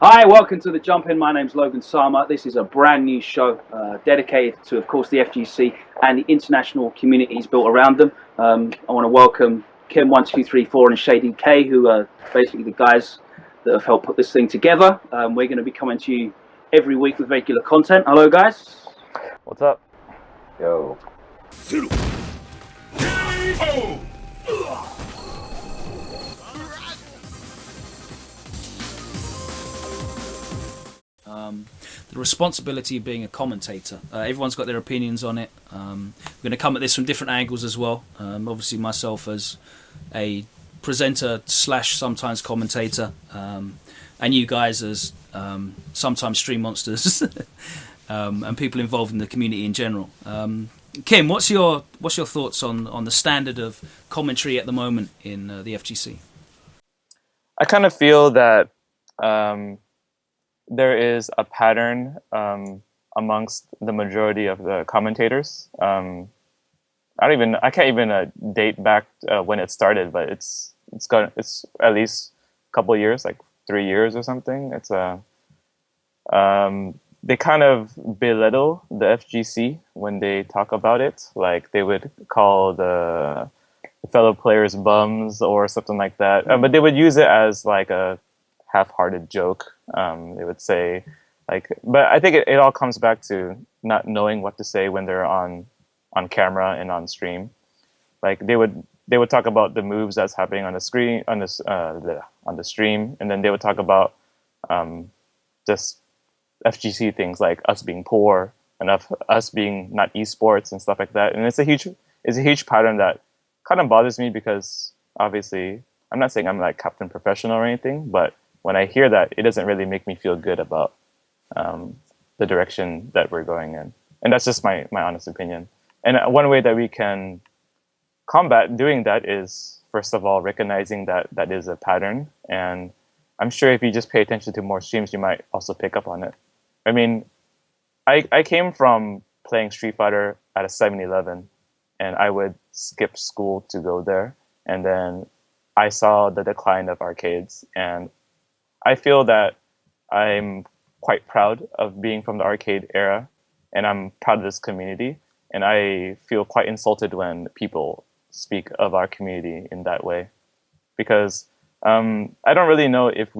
Hi, welcome to the Jump In. My name's LoganSama. This is a brand new show dedicated to, of course, the FGC and the international communities built around them. I want to welcome Kim1234 and ShadyK, who are basically the guys that have helped put this thing together. We're going to be coming to you every week with regular content. Hello, guys. What's up? Yo. The responsibility of being a commentator. Everyone's got their opinions on it. We're going to come at this from different angles as well. Obviously, myself as a presenter / sometimes commentator, and you guys as sometimes stream monsters and people involved in the community in general. Kim, what's your thoughts on the standard of commentary at the moment in the FGC? I kind of feel that there is a pattern amongst the majority of the commentators. I can't even date back when it started, but it's at least a couple of years, like 3 years or something. It's they kind of belittle the FGC when they talk about it. Like they would call the fellow players bums or something like that, but they would use it as like a half-hearted joke. They would say, but I think it all comes back to not knowing what to say when they're on camera and on stream. Like they would talk about the moves that's happening on the screen on the stream, and then they would talk about just FGC things like us being poor and us being not esports and stuff like that. And it's a huge pattern that kind of bothers me because obviously I'm not saying I'm like Captain Professional or anything, but when I hear that, it doesn't really make me feel good about the direction that we're going in. And that's just my honest opinion. And one way that we can combat doing that is, first of all, recognizing that that is a pattern. And I'm sure if you just pay attention to more streams, you might also pick up on it. I mean, I came from playing Street Fighter at a 7-Eleven, and I would skip school to go there. And then I saw the decline of arcades, and I feel that I'm quite proud of being from the arcade era, and I'm proud of this community. And I feel quite insulted when people speak of our community in that way, because I don't really know if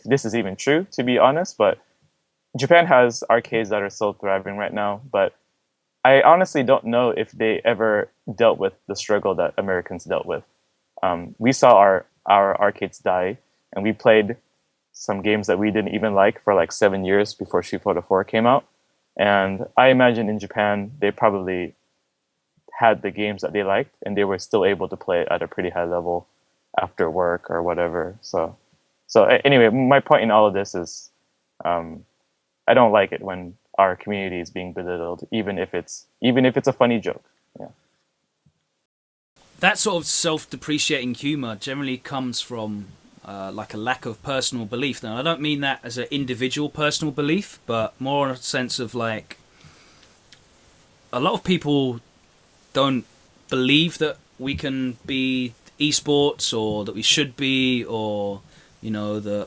this is even true, to be honest, but Japan has arcades that are still thriving right now, but I honestly don't know if they ever dealt with the struggle that Americans dealt with. We saw our arcades die, and we played some games that we didn't even like for like 7 years before Street Fighter 4 came out. And I imagine in Japan, they probably had the games that they liked, and they were still able to play at a pretty high level after work or whatever. So anyway, my point in all of this is I don't like it when our community is being belittled, even if it's a funny joke. Yeah. That sort of self-depreciating humor generally comes from like a lack of personal belief. Now, I don't mean that as an individual personal belief, but more in a sense of like a lot of people don't believe that we can be esports or that we should be, or you know, the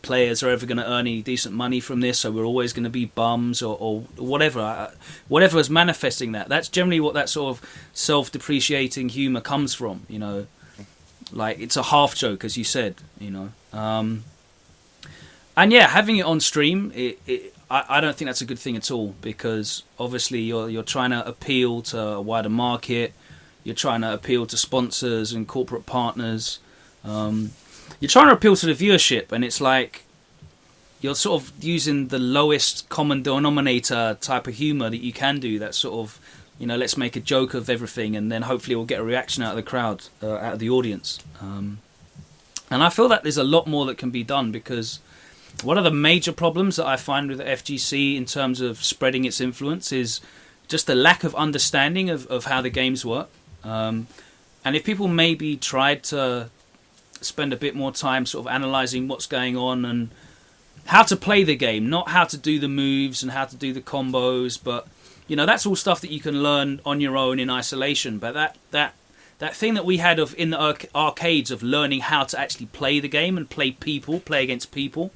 players are ever going to earn any decent money from this, so we're always going to be bums or whatever. Whatever is manifesting that. That's generally what that sort of self-depreciating humor comes from, you know. Like, it's a half joke, as you said, you know. And yeah, having it on stream, I don't think that's a good thing at all, because obviously you're trying to appeal to a wider market. You're trying to appeal to sponsors and corporate partners. You're trying to appeal to the viewership, and it's like you're sort of using the lowest common denominator type of humor that you can do. That sort of, you know, let's make a joke of everything, and then hopefully we'll get a reaction out of the crowd, out of the audience. And I feel that there's a lot more that can be done, because one of the major problems that I find with the FGC in terms of spreading its influence is just the lack of understanding of how the games work. And if people maybe tried to spend a bit more time sort of analysing what's going on and how to play the game, not how to do the moves and how to do the combos, but you know, that's all stuff that you can learn on your own in isolation. But that thing that we had in the arcades of learning how to actually play the game and play against people,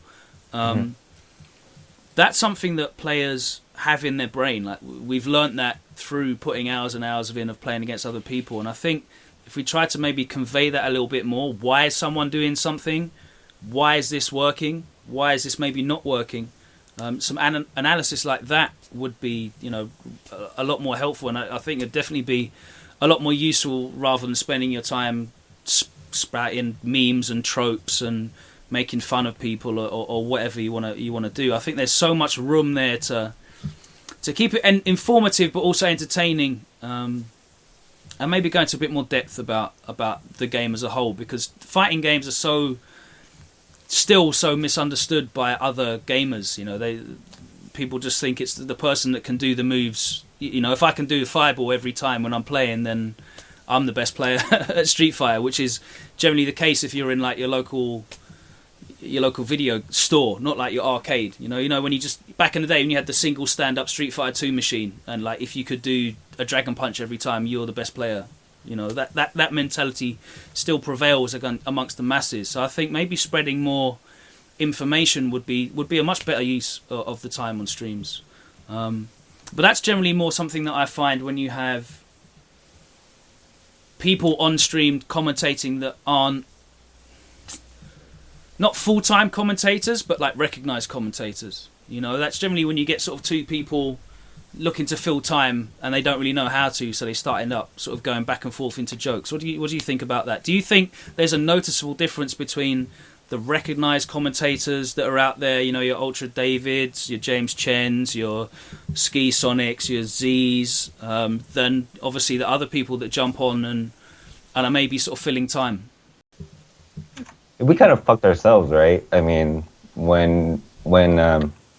That's something that players have in their brain. Like, we've learnt that through putting hours and hours of playing against other people. And I think if we try to maybe convey that a little bit more, why is someone doing something? Why is this working? Why is this maybe not working? Some analysis like that would be, a lot more helpful, and I think it'd definitely be a lot more useful rather than spending your time sprouting memes and tropes and making fun of people or whatever you want to do. I think there's so much room there to keep it informative but also entertaining, and maybe go into a bit more depth about the game as a whole, because fighting games are still so misunderstood by other gamers. People just think it's the person that can do the moves. If I can do the fireball every time when I'm playing, then I'm the best player at Street Fighter, which is generally the case if you're in like your local video store, not like your arcade. When you just back in the day when you had the single stand-up Street Fighter 2 machine, and like if you could do a Dragon Punch every time, you're the best player. That mentality still prevails amongst the masses. So I think maybe spreading more information would be a much better use of the time on streams. But that's generally more something that I find when you have people on stream commentating that aren't not full-time commentators, but like recognised commentators. That's generally when you get sort of two people looking to fill time and they don't really know how to, so they start end up sort of going back and forth into jokes. What do you think about that? Do you think there's a noticeable difference between the recognised commentators that are out there, your Ultra Davids, your James Chens, your Ski Sonics, your Z's, than obviously the other people that jump on and are maybe sort of filling time? We kind of fucked ourselves, right? I mean, when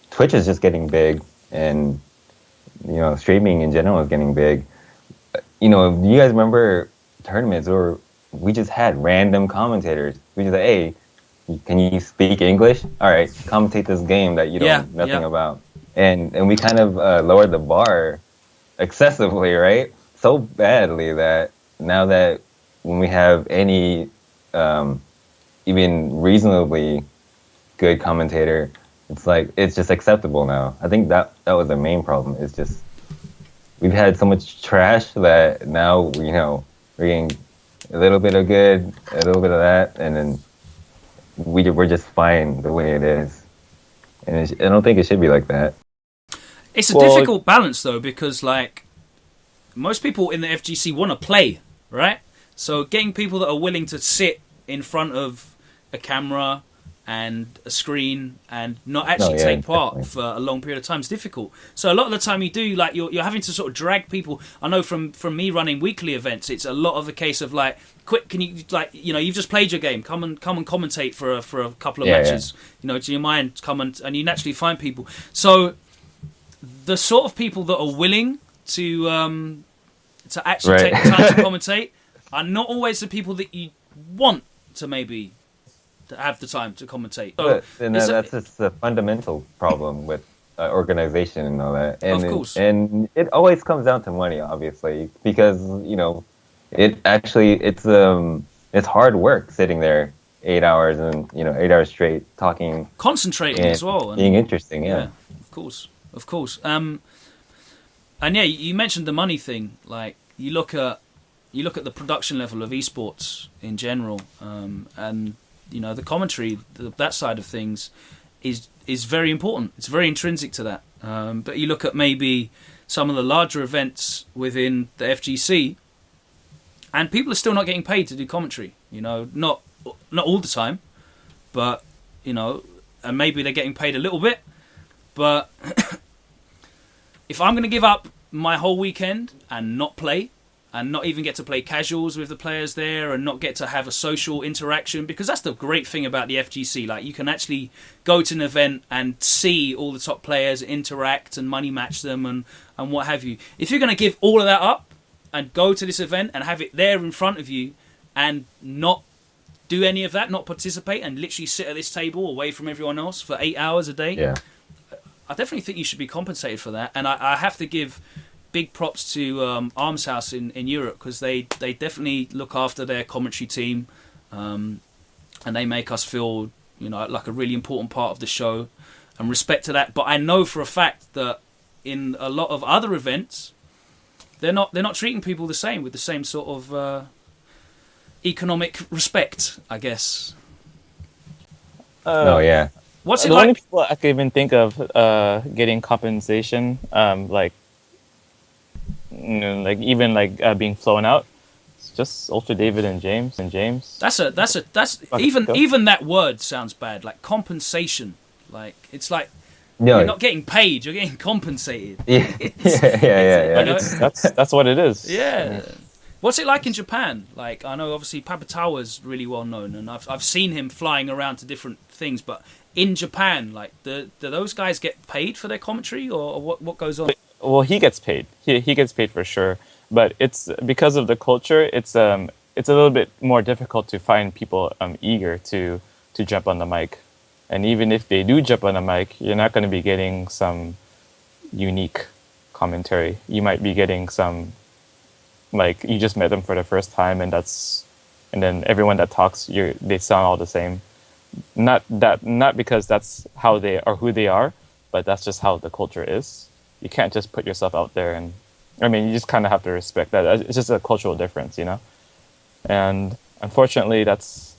Twitch is just getting big and streaming in general is getting big. You guys remember tournaments where we just had random commentators. We just like, hey, can you speak English? All right, commentate this game that you know nothing about. And we kind of lowered the bar excessively, right? So badly that now that when we have any even reasonably good commentator, it's just acceptable now. I think that was the main problem. It's just we've had so much trash that now we're getting a little bit of good, a little bit of that, and then we're just fine the way it is. And I don't think it should be like that. It's a difficult balance though, because like most people in the FGC want to play, right? So getting people that are willing to sit in front of a camera and a screen and not actually take part definitely. For a long period of time is difficult. So a lot of the time you do, like, you're having to sort of drag people. I know from me running weekly events, it's a lot of a case of like, quick, can you, like, you've just played your game, come and commentate for a couple of matches. Do you mind come and you naturally find people. So the sort of people that are willing to actually take the time to commentate are not always the people that you want to maybe to have the time to commentate. So that's just a fundamental problem with organization and all that. And of course. And it always comes down to money, obviously, because it's hard work sitting there 8 hours and 8 hours straight talking, concentrating as well, and being interesting. Yeah, of course. And yeah, you mentioned the money thing. Like you look at the production level of esports in general, and the commentary, that side of things is very important. It's very intrinsic to that. But you look at maybe some of the larger events within the FGC, and people are still not getting paid to do commentary. Not all the time, but and maybe they're getting paid a little bit. But if I'm going to give up my whole weekend and not play, and not even get to play casuals with the players there, and not get to have a social interaction, because that's the great thing about the FGC. Like, you can actually go to an event and see all the top players, interact and money match them and what have you. If you're going to give all of that up and go to this event and have it there in front of you and not do any of that, not participate, and literally sit at this table away from everyone else for 8 hours a day, I definitely think you should be compensated for that. And I have to give big props to Arms House in Europe, because they definitely look after their commentary team, and they make us feel like a really important part of the show, and respect to that. But I know for a fact that in a lot of other events, they're not treating people the same, with the same sort of economic respect, I guess. Oh yeah. What's it the like? only people I can even think of getting compensation, like even being flown out, it's just Ultra David and James. That's even that word sounds bad. Like compensation. Like it's like No. you're not getting paid, you're getting compensated. Yeah. Yeah. You know? That's what it is. Yeah. What's it like in Japan? Like, I know obviously Papatawa's really well known, and I've seen him flying around to different things. But in Japan, like, do those guys get paid for their commentary, or what goes on? Well, he gets paid. He gets paid for sure. But it's because of the culture. It's a little bit more difficult to find people eager to jump on the mic. And even if they do jump on the mic, you're not going to be getting some unique commentary. You might be getting some, like, you just met them for the first time, and then everyone that talks, they sound all the same. Not because that's how they are, who they are, but that's just how the culture is. You can't just put yourself out there, and I mean, you just kind of have to respect that. It's just a cultural difference, And unfortunately, that's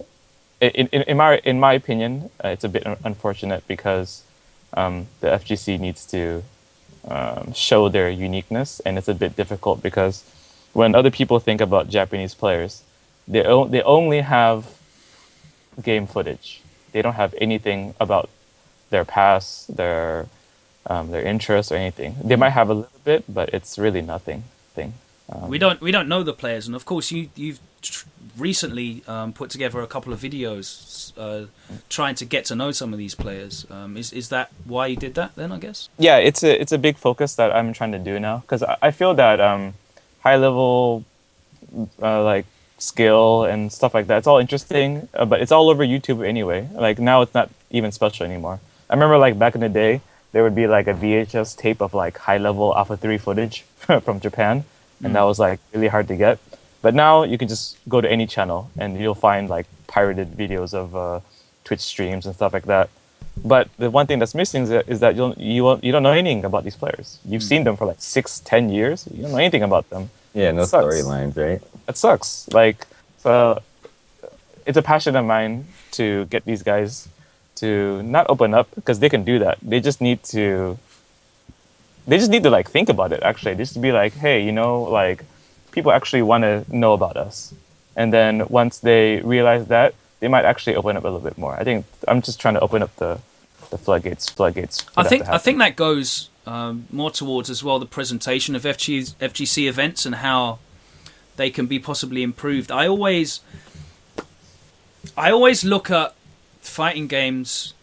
in my opinion, it's a bit unfortunate because the FGC needs to show their uniqueness, and it's a bit difficult because when other people think about Japanese players, they only have game footage. They don't have anything about their past, their interests, or anything. They might have a little bit, but it's really nothing. We don't know the players, and of course you've recently put together a couple of videos trying to get to know some of these players. Is that why you did that then, I guess? Yeah, it's a big focus that I'm trying to do now, because I feel that high level like skill and stuff like that, it's all interesting, but it's all over YouTube anyway. Like now it's not even special anymore. I remember like back in the day there would be like a VHS tape of like high level Alpha 3 footage from Japan, and that was like really hard to get. But now you can just go to any channel and you'll find like pirated videos of Twitch streams and stuff like that. But the one thing that's missing is that you don't know anything about these players. You've seen them for like 6-10 years. You don't know anything about them. Yeah, no storylines, right? It sucks. Like, so it's a passion of mine to get these guys to not open up, because they can do that. They just need to like think about it. Actually, just to be like, hey, like people actually want to know about us, and then once they realize that, they might actually open up a little bit more. I think I'm just trying to open up the floodgates. I think that goes more towards as well the presentation of FGC events and how they can be possibly improved. I always look at fighting games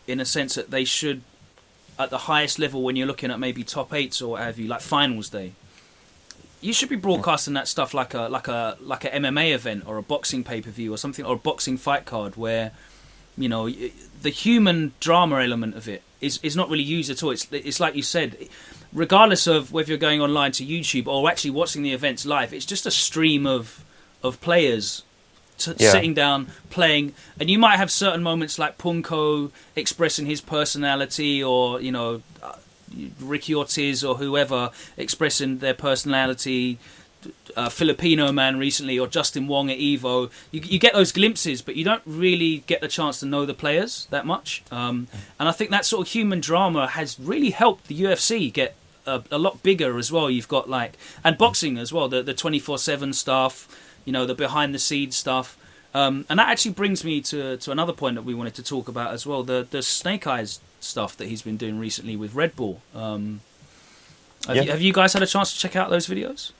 in a sense that they should, at the highest level, when you're looking at maybe top 8s or what have you, like finals day, you should be broadcasting that stuff like a MMA event or a boxing pay-per-view or something, or a boxing fight card where, the human drama element of it is not really used at all. It's like you said, regardless of whether you're going online to YouTube or actually watching the events live, it's just a stream of players sitting down playing, and you might have certain moments like Punko expressing his personality, or Ricky Ortiz or whoever expressing their personality, Filipino man recently, or Justin Wong at Evo. You get those glimpses, but you don't really get the chance to know the players that much. And I think that sort of human drama has really helped the UFC get a lot bigger as well. You've got and boxing as well, the 24/7 stuff, the behind the scenes stuff. And that actually brings me to another point that we wanted to talk about as well, the Snake Eyes stuff that he's been doing recently with Red Bull. Have you guys had a chance to check out those videos?